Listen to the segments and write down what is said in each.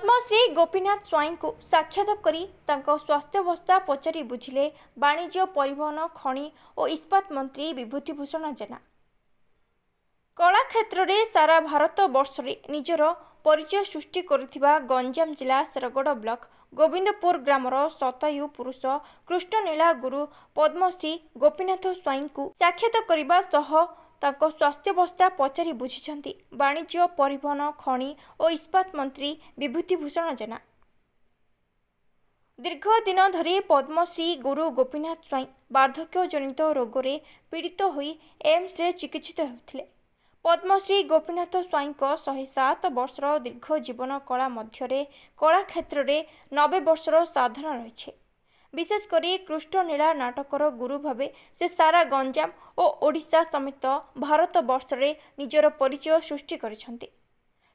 पद्मश्री गोपीनाथ स्वाई को साक्षात करी स्वास्थ्यावस्था पचारि बुझिले वाणिज्य परिवहन खनि और इस्पात मंत्री विभूतिभूषण जेना। कला क्षेत्र में सारा भारत वर्ष में निजर परिचय सृष्टि करुथिबा गंजाम जिला शेरगढ़ ब्लॉक गोविंदपुर ग्रामर शतायु पुरुष कृष्णनीला गुरु पद्मश्री गोपीनाथ स्वाई को साक्षात करने स्वास्थ्यावस्था पचारि बुझिछंती वाणिज्य परिवहन खनि और इस्पात मंत्री विभूतिभूषण जेना। दीर्घ दिन धरी पद्मश्री गुरु गोपीनाथ स्वाई वार्धक्य जनित रोग में पीड़ित होई एम्स रे चिकित्सित होते। पद्मश्री गोपीनाथ स्वाई 107 वर्षर दीर्घ जीवन कला मध्य कला क्षेत्र में 90 वर्षर साधना रही। विशेषकर कृष्णनीला नाटकर गुरु भावे से सारा गंजाम और ओडिशा समेत भारत वर्ष में निजर परिचय सृष्टि करिसेंती।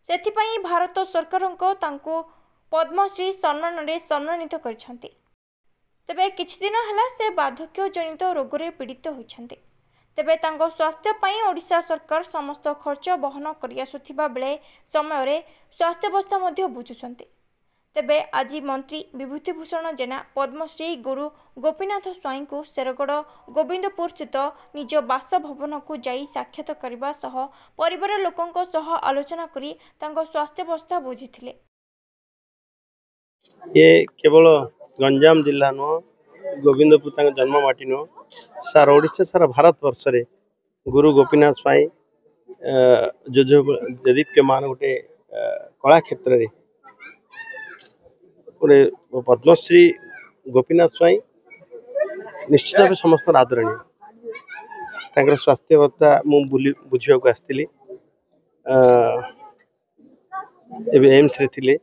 सेथिपई भारत सरकार पद्मश्री सम्मान में सम्मानित करिसेंती। तेबे किछि दिन हला से वार्धक्य जनित रोग में पीड़ित होइछंती। तेबे तांको स्वास्थ्य पई ओडिशा सरकार समस्त खर्च वहन करि आसुथिबा बेले समय रे स्वास्थ्यावस्था मध्ये बुझुछंती। तेबे आज मंत्री विभूतिभूषण जेना पद्मश्री गुरु गोपीनाथ स्वाई को शेरगढ़ गोविंदपुर स्थित निज बासभवन को जाई साक्षात करने सह परिवार लोकों सह आलोचना करी तांको स्वास्थ्यावस्था बुझिथिले। ये केवल गंजाम जिला नुह गोविंदपुर जन्ममाटी नुह सारा ओडिशा सारा भारत वर्ष रे गुरु गोपीनाथ स्वाई जो दीप्यमान गोटे कला क्षेत्र रे पद्मश्री गोपीनाथ स्वाई निश्चित भाव समस्त आदरणीय स्वास्थ्यावस्था मुझे बुझा आसती एम्स रे थिले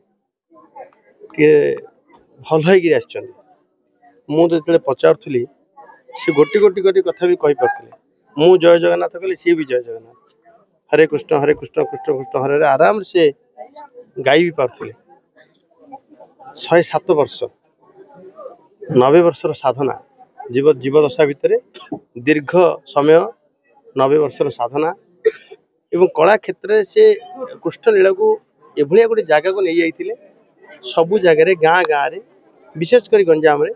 कि भल हो पचारूली सी गोटी गोटी गोटी कथा भी कही पारे मु जय जगन्नाथ कहली सी भी जय जगन्नाथ हरे कृष्ण कृष्ण कृष्ण हरे आराम से गाई भी पारे। 107 वर्ष 90 वर्षर साधना जीवदशा भितर दीर्घ समय 90 वर्षर साधना एवं कला क्षेत्र से कृष्णलीला को एभलिया गोटे जगह को नहीं जाइए सबू जगह गाँ गाँव में विशेषकर गंजाम रे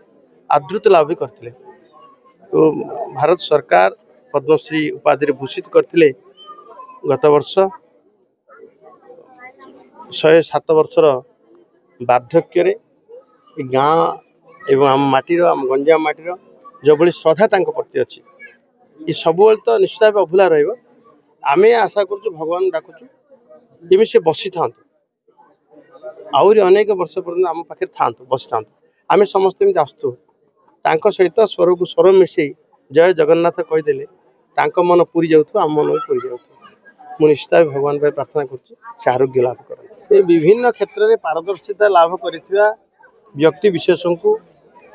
आदृत लाभ करते। तो भारत सरकार पद्मश्री उपाधि भूषित करते गत वर्ष 107 वर्षर वार्धक्य गाँ एवं आम माटीर आम गंजाम माटीर जो बड़ी श्रद्धा प्रति अच्छी ये सब तो निश्चित भाव अभुला रमें आशा कर भगवान डाकुचु जमी से बसी था आहरी अनेक वर्ष पर्यटन आम पाखे था बसी था आम समस्त आसतु सहित स्वर को स्वर मिसई जय जगन्नाथ कहीदेले मन पूरी जाऊ आम मन भी पूरी जाऊ मुझे निश्चित भगवान भाई प्रार्थना कर आरोग्य लाभ कर विभिन्न क्षेत्र में पारदर्शिता लाभ कर व्यक्ति विशेष को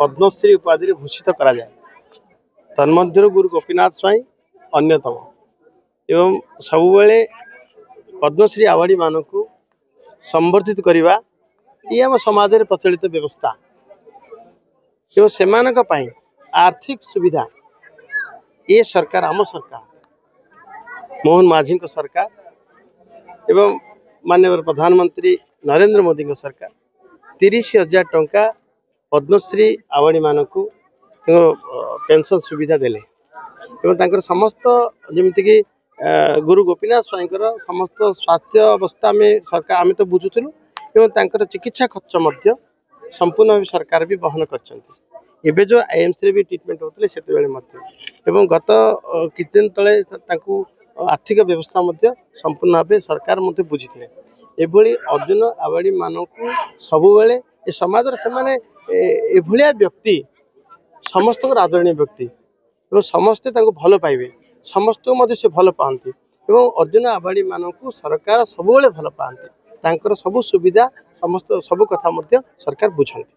पद्मश्री उपाधि भूषित करा जाए। तन्मध्य गुरु गोपीनाथ स्वाई अन्यतम एवं सबुबले पद्मश्री अवार्डी मान को संवर्धित करने ये आम समाज में प्रचलित व्यवस्था एवं से आर्थिक सुविधा ये सरकार आम सरकार मोहन माझी को सरकार एवं माननीय प्रधानमंत्री नरेंद्र मोदी को सरकार 30,000 टंका पद्मश्री अवार्डी मान को पेंशन सुविधा देले एवं समस्त जमीक गुरु गोपीनाथ स्वाई समस्त स्वास्थ्य अवस्था में सरकार आम तो बुझुलु एवं चिकित्सा खर्च संपूर्ण भाव सरकार भी बहन कर जो एम्स रे भी ट्रिटमेंट होते से गत किछ दिन तले आर्थिक व्यवस्था संपूर्ण भाव सरकार बुझी एभली अर्जुन अवार्डी मान को सबुबले ए समाज से व्यक्ति समस्त आदरणीय व्यक्ति और समस्ते भल पाइबे समस्त से भल पाती अर्जुन अवार्डी मान को सरकार सबुबले भल पाती सबु सुविधा समस्त सबु कथा सरकार बुझाती।